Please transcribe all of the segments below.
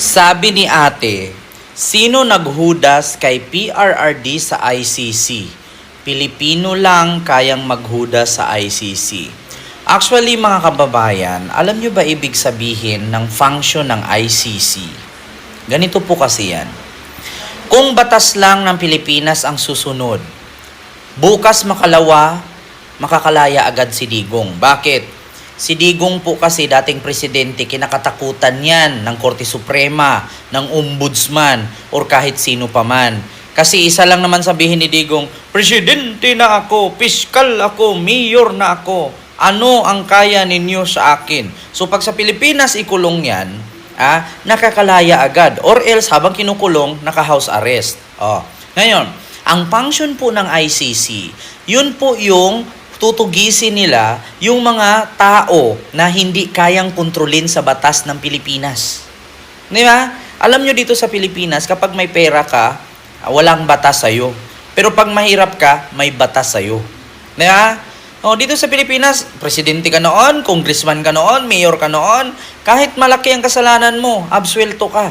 Sabi ni ate, sino naghudas kay PRRD sa ICC? Pilipino lang kayang maghudas sa ICC. Actually mga kababayan, alam nyo ba ibig sabihin ng function ng ICC? Ganito po kasi yan. Kung batas lang ng Pilipinas ang susunod, bukas makalawa, makakalaya agad si Digong. Bakit? Si Digong po kasi dating presidente, kinakatakutan yan ng Korte Suprema, ng Ombudsman, or kahit sino pa man. Kasi isa lang naman sabihin ni Digong, presidente na ako, piskal ako, mayor na ako. Ano ang kaya ninyo sa akin? So pag sa Pilipinas ikulong yan, nakakalaya agad. Or else habang kinukulong, naka-house arrest. Ngayon, ang function po ng ICC, yun po yung tutugisin nila yung mga tao na hindi kayang kontrolin sa batas ng Pilipinas. Di ba? Alam nyo dito sa Pilipinas, kapag may pera ka, walang batas sa'yo. Pero pag mahirap ka, may batas sa'yo. Di ba? Dito sa Pilipinas, presidente ka noon, congressman ka noon, mayor ka noon, kahit malaki ang kasalanan mo, absuelto ka.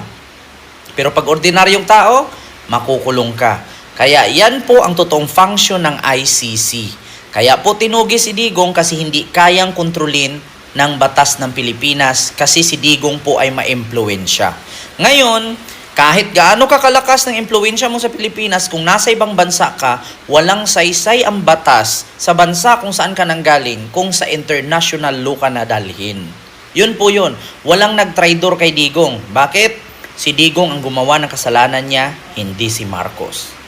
Pero pag ordinaryong tao, makukulong ka. Kaya yan po ang totoong function ng ICC. Kaya po tinugi si Digong kasi hindi kayang kontrolin ng batas ng Pilipinas kasi si Digong po ay ma-impluwensya. Ngayon, kahit gaano kakalakas ng impluwensya mo sa Pilipinas, kung nasa ibang bansa ka, walang saysay ang batas sa bansa kung saan ka nanggaling, kung sa international law ka nadalhin. Yun po yun. Walang nagtraidor kay Digong. Bakit? Si Digong ang gumawa ng kasalanan niya, hindi si Marcos.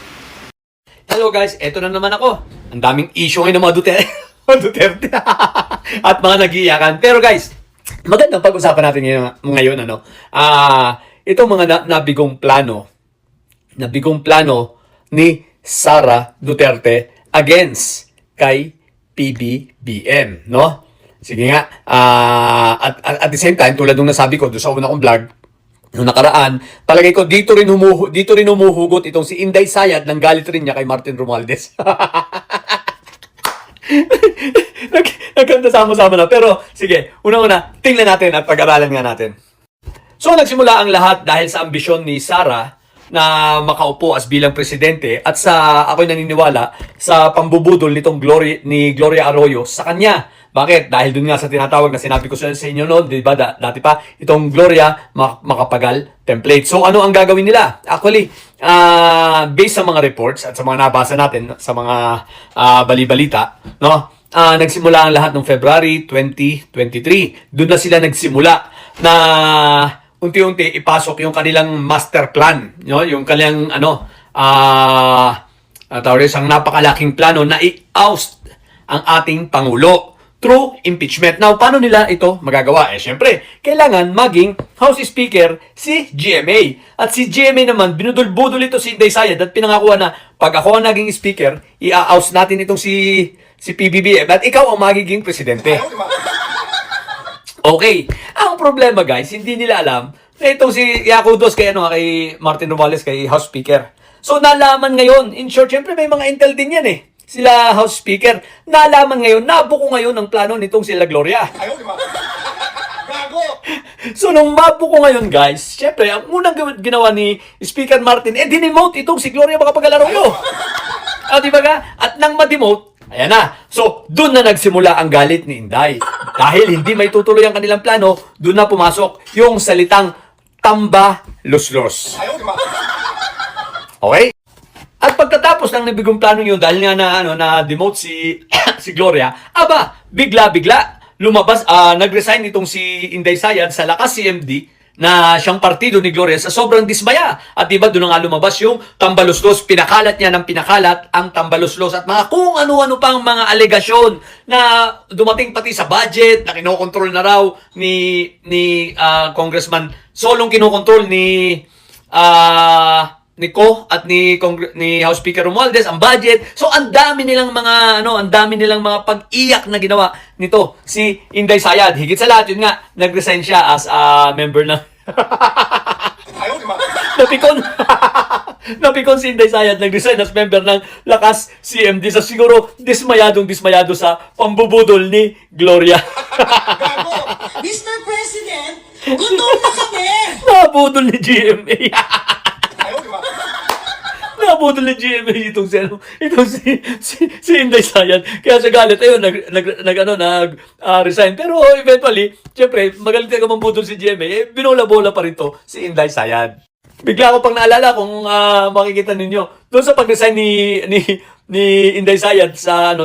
Hello guys, eto na naman ako. Ang daming issue ngayon ng mga Duterte at mga nag-iiyakan. Pero guys, magandang pag-usapan natin ngayon itong mga nabigong plano ni Sara Duterte against kay PBBM, no? Sige nga, at the same time, tulad nung nasabi ko doon sa una kong vlog, noong nakaraan, palagay ko dito rin humuhugot itong si Inday Sayad ng galit rin niya kay Martin Romualdez. Nagkanta sama-sama na. Pero sige, una-una, tingnan natin at pag-aralan nga natin. So nagsimula ang lahat dahil sa ambisyon ni Sara na makaupo as bilang presidente at sa ako'y naniniwala sa pambubudol nitong Gloria Arroyo sa kanya. Bakit? Dahil dun nga sa tinatawag na sinabi ko sa inyo noon, di ba, dati pa, itong Gloria Macapagal template. So, ano ang gagawin nila? Actually, based sa mga reports at sa mga nabasa natin, sa mga bali-balita, no? Nagsimula ang lahat noong February 2023. Doon na sila nagsimula na unti-unti ipasok yung kanilang master plan, no? Yung kanilang, isang napakalaking plano na i-oust ang ating Pangulo through impeachment. Now, paano nila ito magagawa? Siyempre, kailangan maging House Speaker si GMA. At si GMA naman, binudul-budul ito si Inday Sayad at pinangakuan na pag ako ang naging speaker, i-oust natin itong si PBBM at ikaw ang magiging presidente. Okay. Ang problema guys, hindi nila alam na itong si Yakudos kay Martin Romualdez kay House Speaker. So, nalaman ngayon. In short, siyempre may mga intel din yan sila House Speaker, nalaman ngayon, nabuko ngayon ang plano nitong sila Gloria. So, nung mabuko ngayon, guys, syempre, ang unang ginawa ni Speaker Martin, dinemote itong si Gloria Macapagal Arroyo. Diba ka? At nang ma-demote, ayan na. So, doon na nagsimula ang galit ni Inday. Dahil hindi may tutuloy ang kanilang plano, doon na pumasok yung salitang tamba luslos. Okay? At pagkatapos ng nabigong plano yun, dahil nga na-demote si Gloria, bigla-bigla, lumabas, nag-resign itong si Inday Sayad sa Lakas CMD na siyang partido ni Gloria sa sobrang dismaya. At diba, doon nga lumabas yung tambaluslos, pinakalat niya ng pinakalat ang tambaluslos at mga kung ano-ano pang mga alegasyon na dumating pati sa budget na kinokontrol na raw ni Congressman Solong, kinokontrol ni Ko at ni House Speaker Romualdez ang budget. So ang dami nilang mga pag-iyak na ginawa nito si Inday Sayad. Higit sa lahat yun nga, nag-resign siya as a member ng Napikon si Inday Sayad, nag-resign as member ng Lakas CMD. So siguro dismayado sa pambubudol ni Gloria. Mr. President, Gutom na kami! Nabudol ni GMA. Ayaw, di ba? Nabudol ni GMA itong si Inday Sayan. Kaya sa galit, ayun, resign. Pero eventually, syempre, magaling talaga mambudol si GMA, binola-bola pa rin to si Inday Sayan. Bigla ko pang naalala kung makikita ninyo, doon sa pag-resign ni Inday Sayan sa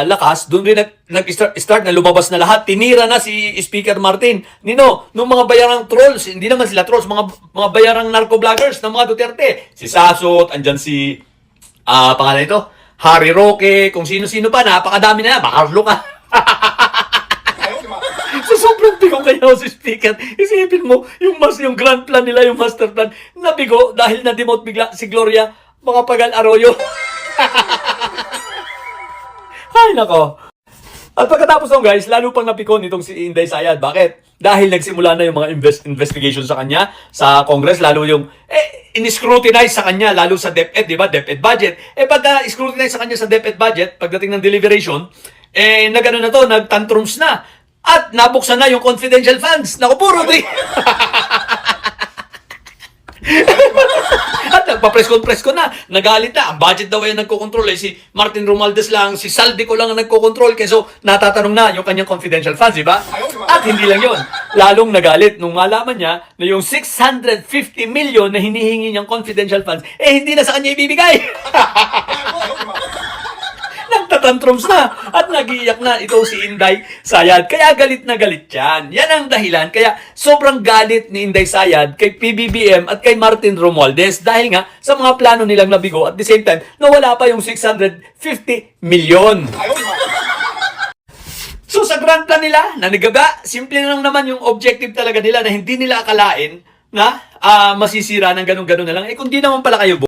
Lakas, doon rin nag-start na lumabas na lahat. Tinira na si Speaker Martin. Nung mga bayarang trolls, hindi naman sila trolls, mga bayarang narco-vloggers ng mga Duterte. Si Sasot, andyan si, pangalan ito, Harry Roque, kung sino-sino pa, napakadami na, makarlo ka. Ayaw, di ba? So, sobrang bigo kaya si Speaker. Isipin mo, yung grand plan nila, yung master plan, nabigo dahil na-demote bigla si Gloria Macapagal Arroyo. Ay, nako. At pagkatapos nung guys, lalo pang napikon itong si Inday Sayad. Bakit? Dahil nagsimula na yung mga investigation sa kanya, sa Congress, lalo yung, in-scrutinize sa kanya, lalo sa DepEd, di ba? DepEd budget. Pagka-scrutinize sa kanya sa DepEd budget, pagdating ng deliberation, nag-ano na to, nag-tantrums na. At nabuksan na yung confidential funds. Naku, puro di. At nagpa-press con na, nagalit na. Ang budget daw ay nagkocontrol. Si Martin Romualdez lang, si Saldico lang ang nagkocontrol. Kaya so, natatanong na yung kanyang confidential funds, di ba? At hindi lang yon, lalong nagalit nung malaman niya na yung 650 million na hinihingi niyang confidential funds, hindi na sa kanya ibibigay. Nagtatantrums na at nagiiyak na itong si Inday Sayad. Kaya galit na galit yan. Yan ang dahilan. Kaya sobrang galit ni Inday Sayad kay PBBM at kay Martin Romualdez dahil nga sa mga plano nilang nabigo at the same time nawala pa yung 650 million. Ayaw, di ba? So sa grand plan nila, nanigaga, simple lang naman yung objective talaga nila na hindi nila akalain na masisira ng ganun-ganun na lang. Kung di naman pala kayo